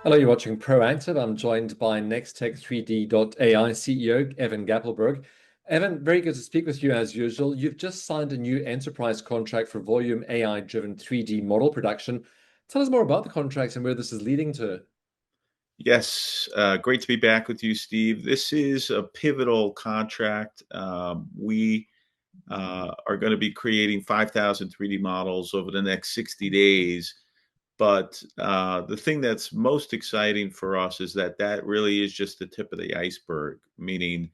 Hello, you're watching Proactive. I'm joined by Nextech3D.ai CEO Evan Gappelberg. Evan, very good to speak with you as usual. You've just signed a new enterprise contract for volume AI-driven 3D model production. Tell us more about the contract and where this is leading to. Yes, great to be back with you, Steve. This is a pivotal contract. We are going to be creating 5,000 3D models over the next 60 days. But the thing that's most exciting for us is that really is just the tip of the iceberg, meaning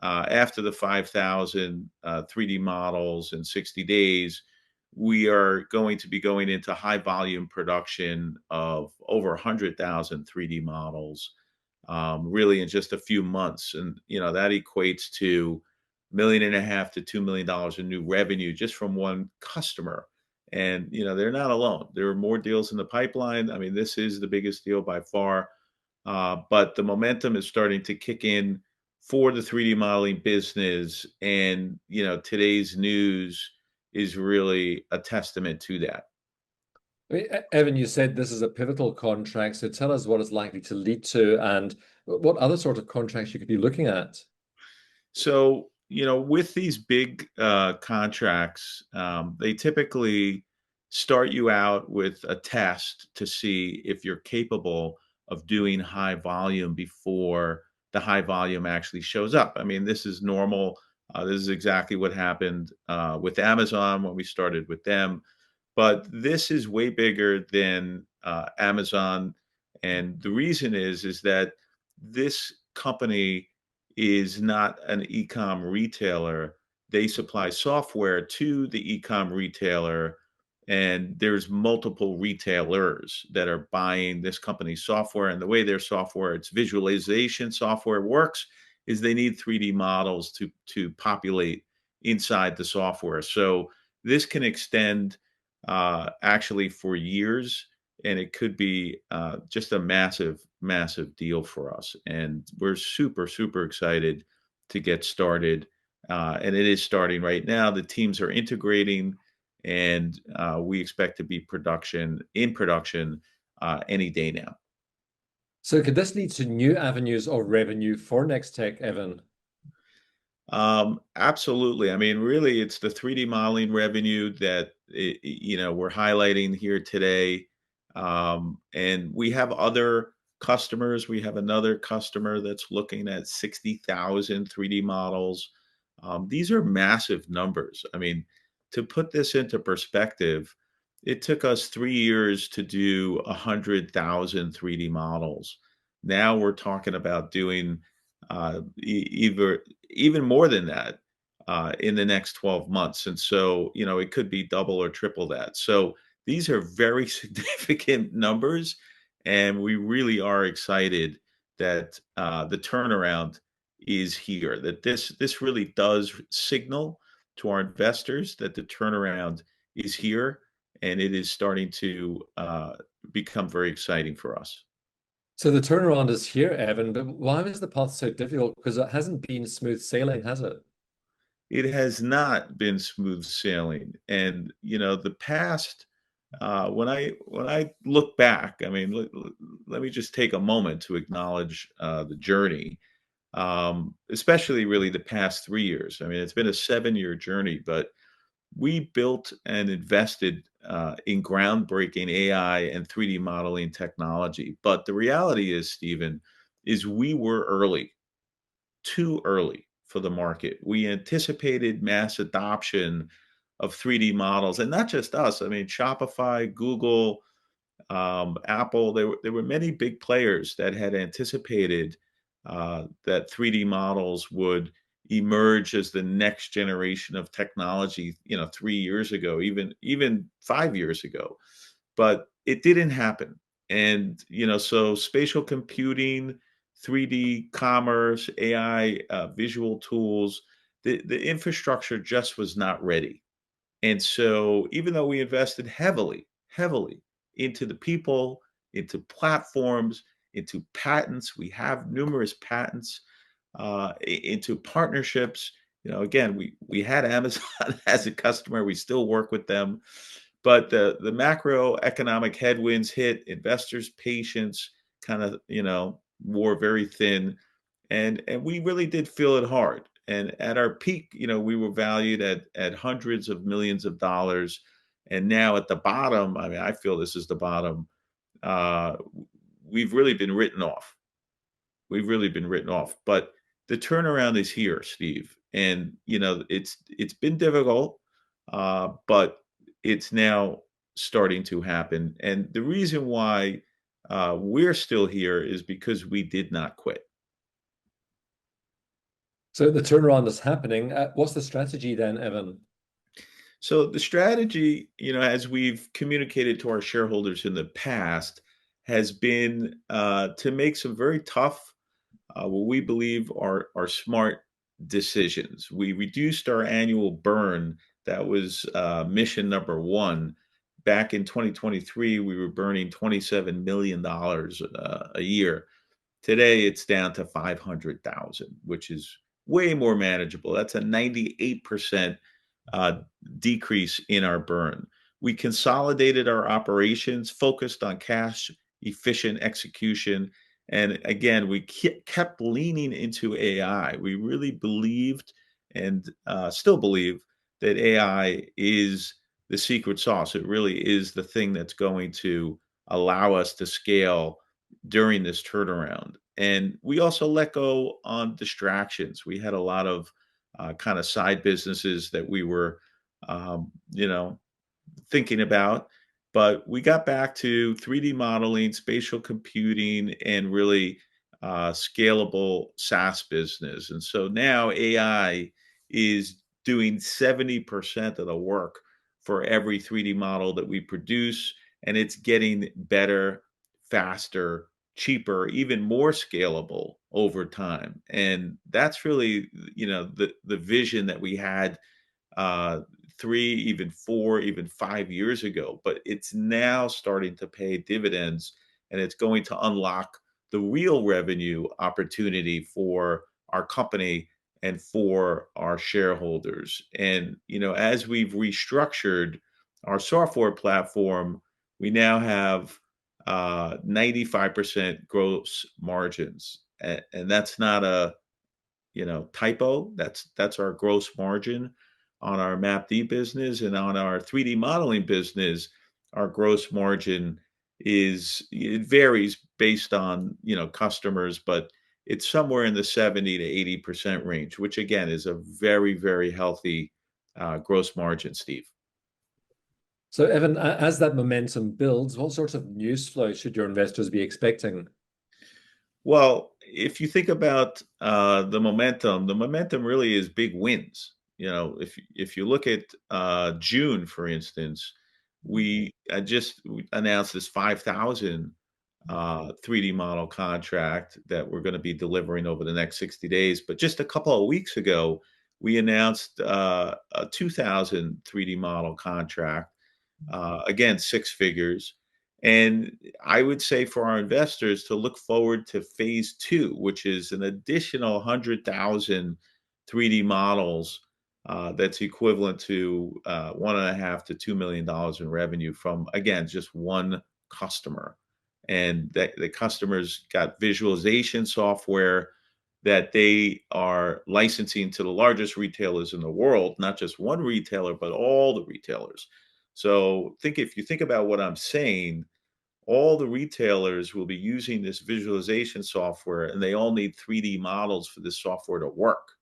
after the 5,000 3D models in 60 days, we are going to be going into high volume production of over 100,000 3D models, really in just a few months. And, that equates to $1.5 to $2 million in new revenue just from one customer. And, they're not alone. There are more deals in the pipeline. I mean, this is the biggest deal by far. But the momentum is starting to kick in for the 3D modeling business. And, today's news is really a testament to that. Evan, you said this is a pivotal contract, so tell us what it's likely to lead to and what other sort of contracts you could be looking at. So, with these big contracts, they typically start you out with a test to see if you're capable of doing high volume before the high volume actually shows up. I mean, this is normal. This is exactly what happened with Amazon when we started with them. But this is way bigger than Amazon, and the reason is that this company is not an e-com retailer. They supply software to the e-com retailer, and there's multiple retailers that are buying this company's software. And the way their software, its visualization software works, is they need 3D models to populate inside the software. So this can extend actually for years, and it could be just a massive, massive deal for us. And we're super, super excited to get started. And it is starting right now. The teams are integrating, and we expect to be in production any day now. So could this lead to new avenues of revenue for Nextech, Evan? Absolutely. I mean, really, it's the 3D modeling revenue that we're highlighting here today. And we have other customers. We have another customer that's looking at 60,000 3D models. These are massive numbers. I mean, to put this into perspective, it took us 3 years to do 100,000 3D models. Now we're talking about doing either even more than that in the next 12 months. And so, it could be double or triple that. So these are very significant numbers. And we really are excited that the turnaround is here, that this really does signal to our investors that the turnaround is here, and it is starting to become very exciting for us. So the turnaround is here, Evan, but why was the path so difficult? Because it hasn't been smooth sailing, has it? It has not been smooth sailing. And the past, when I look back, I mean, let me just take a moment to acknowledge the journey, especially really the past 3 years. I mean, it's been a 7-year journey, but we built and invested in groundbreaking AI and 3D modeling technology. But the reality is, Stephen, is we were early, too early for the market. We anticipated mass adoption of 3D models, and not just us. I mean, Shopify, Google, Apple. There were many big players that had anticipated that 3D models would emerge as the next generation of technology. 3 years ago, even 5 years ago, but it didn't happen. And so spatial computing, 3D commerce, AI, visual tools, the infrastructure just was not ready. And so even though we invested heavily, heavily into the people, into platforms, into patents, we have numerous patents, into partnerships. Again, we had Amazon as a customer. We still work with them, but the macroeconomic headwinds hit investors' patience, kind of, wore very thin, and we really did feel it hard. And at our peak, we were valued at hundreds of millions of dollars, and now at the bottom, I mean, I feel this is the bottom. Uh, we've really been written off. We've really been written off. But the turnaround is here, Steve, and it's been difficult, but it's now starting to happen. And the reason why we're still here is because we did not quit. So the turnaround is happening. What's the strategy then, Evan? So the strategy, as we've communicated to our shareholders in the past, has been to make some very tough, what we believe are smart decisions. We reduced our annual burn. That was mission number one. Back in 2023, we were burning $27 million a year. Today, it's down to 500,000, which is way more manageable. That's a 98% uh, decrease in our burn. We consolidated our operations, focused on cash efficient execution. And again, we kept leaning into AI. We really believed and still believe that AI is the secret sauce. It really is the thing that's going to allow us to scale during this turnaround. And we also let go on distractions. We had a lot of kind of side businesses that we were, um, you know, thinking about. But we got back to 3D modeling, spatial computing, and really scalable SaaS business. And so now AI is doing 70% of the work for every 3D model that we produce. And it's getting better, faster, cheaper, even more scalable over time. And that's really, the vision that we had uh, 3, even 4, even 5 years ago. But it's now starting to pay dividends, and it's going to unlock the real revenue opportunity for our company and for our shareholders. And as we've restructured our software platform, we now have 95% gross margins, and that's not a typo. That's our gross margin on our MapD business. And on our 3D modeling business, our gross margin it varies based on customers, but it's somewhere in the 70 to 80% range, which again is a very, very healthy gross margin, Steve. So, Evan, as that momentum builds, what sorts of news flow should your investors be expecting? Well, if you think about the momentum really is big wins. If you look at June, for instance, we we announced this 5,000 3D model contract that we're going to be delivering over the next 60 days. But just a couple of weeks ago, we announced a 2,000 3D model contract, again, six figures. And I would say for our investors to look forward to phase two, which is an additional 100,000 3D models. That's equivalent to $1.5 to $2 million in revenue from, again, just one customer. And the customers got visualization software that they are licensing to the largest retailers in the world, not just one retailer, but all the retailers. So if you think about what I'm saying, all the retailers will be using this visualization software, and they all need 3D models for this software to work.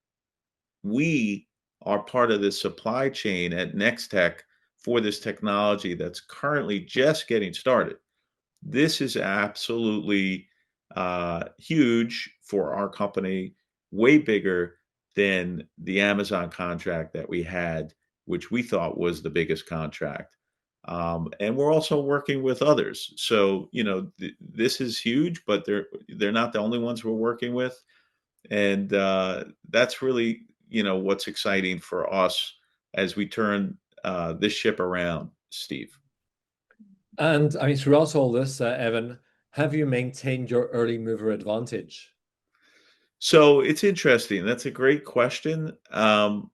We are part of the supply chain at Nextech for this technology that's currently just getting started. This is absolutely huge for our company, way bigger than the Amazon contract that we had, which we thought was the biggest contract. And we're also working with others. So, this is huge, but they're not the only ones we're working with. And that's really, what's exciting for us as we turn this ship around, Steve. And I mean, throughout all this, Evan, have you maintained your early mover advantage? So it's interesting. That's a great question.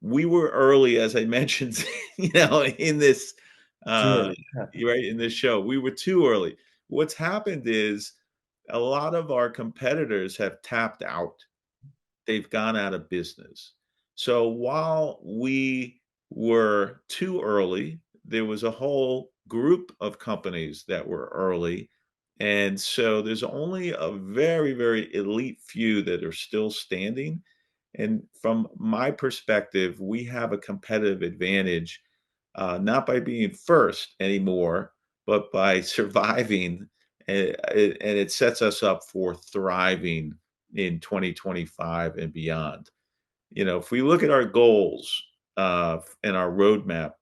We were early, as I mentioned, in this, Too uh, early. right, in this show. We were too early. What's happened is a lot of our competitors have tapped out. They've gone out of business. So while we were too early, there was a whole group of companies that were early. And so there's only a very, very elite few that are still standing. And from my perspective, we have a competitive advantage, not by being first anymore, but by surviving. And it sets us up for thriving in 2025 and beyond. You know, if we look at our goals and our roadmap,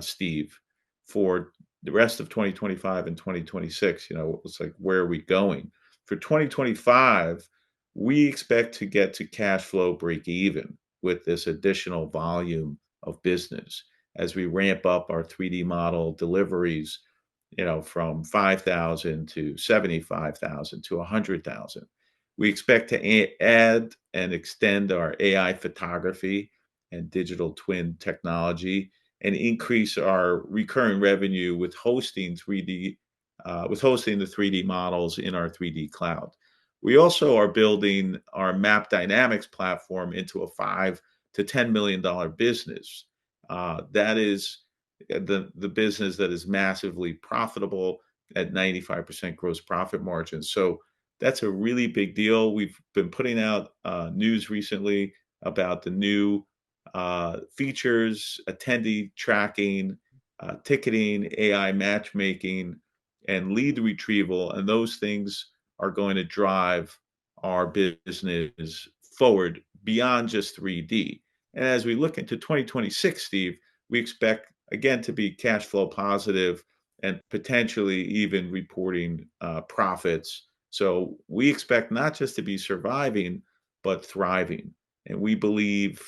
Steve, for the rest of 2025 and 2026, you know, it's like, where are we going? For 2025, we expect to get to cash flow break even with this additional volume of business as we ramp up our 3D model deliveries, you know, from 5,000 to 75,000 to 100,000. We expect to add and extend our AI photography and digital twin technology and increase our recurring revenue with hosting the 3D models in our 3D cloud. We also are building our Map Dynamics platform into a $5 to $10 million business. That is the business that is massively profitable at 95% gross profit margin. So that's a really big deal. We've been putting out news recently about the new features, attendee tracking, ticketing, AI matchmaking, and lead retrieval. And those things are going to drive our business forward beyond just 3D. And as we look into 2026, Steve, we expect again to be cash flow positive and potentially even reporting profits. So we expect not just to be surviving, but thriving. And we believe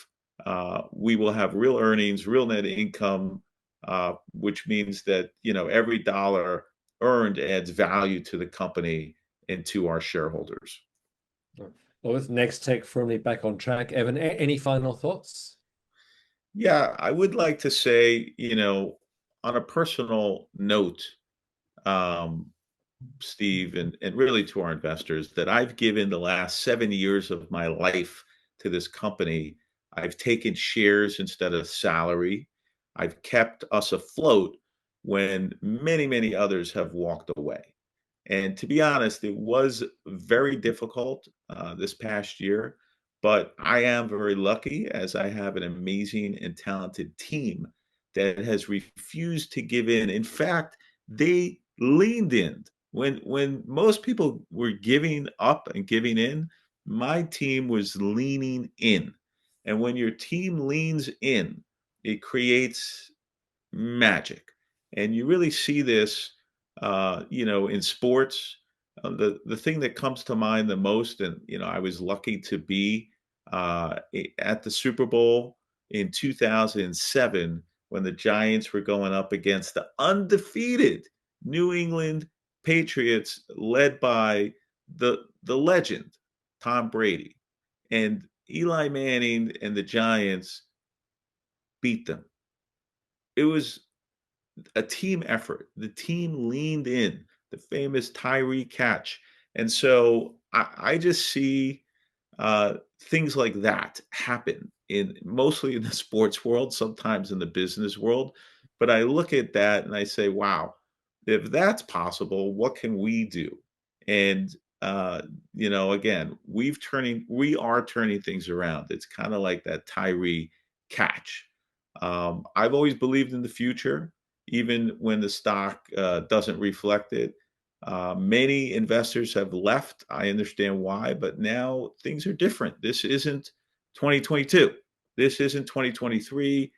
we will have real earnings, real net income, which means that, you know, every dollar earned adds value to the company and to our shareholders. Well, with Nextech firmly back on track, Evan, any final thoughts? Yeah, I would like to say, you know, on a personal note, um, Steve, and really to our investors, that I've given the last 7 years of my life to this company. I've taken shares instead of salary. I've kept us afloat when many, many others have walked away. And to be honest, it was very difficult this past year, but I am very lucky as I have an amazing and talented team that has refused to give in. In fact, they leaned in. When most people were giving up and giving in, my team was leaning in. And when your team leans in, it creates magic. And you really see this, you know, in sports. The thing that comes to mind the most, and you know, I was lucky to be at the Super Bowl in 2007 when the Giants were going up against the undefeated New England Patriots, led by the legend Tom Brady, and Eli Manning and the Giants beat them. It was a team effort. The team leaned in, the famous Tyree catch. And so I just see things like that happen in mostly in the sports world, sometimes in the business world. But I look at that and I say, wow, if that's possible, what can we do? And you know, again, we are turning things around. It's kind of like that Tyree catch. I've always believed in the future, even when the stock doesn't reflect it. Many investors have left. I understand why, but now things are different. This isn't 2022. This isn't 2023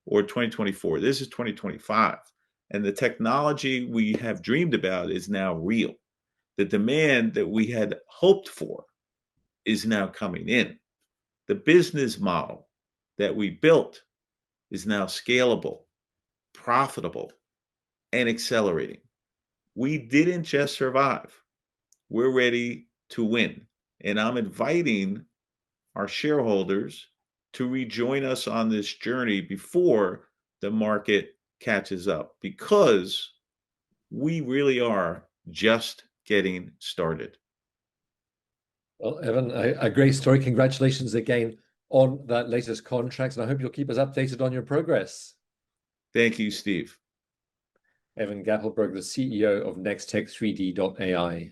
or 2024. This is 2025. And the technology we have dreamed about is now real. The demand that we had hoped for is now coming in. The business model that we built is now scalable, profitable, and accelerating. We didn't just survive. We're ready to win. And I'm inviting our shareholders to rejoin us on this journey before the market catches up, because we really are just getting started. Well, Evan, a great story. Congratulations again on that latest contract, and I hope you'll keep us updated on your progress. Thank you, Steve. Evan Gappelberg, the CEO of Nextech3D.ai.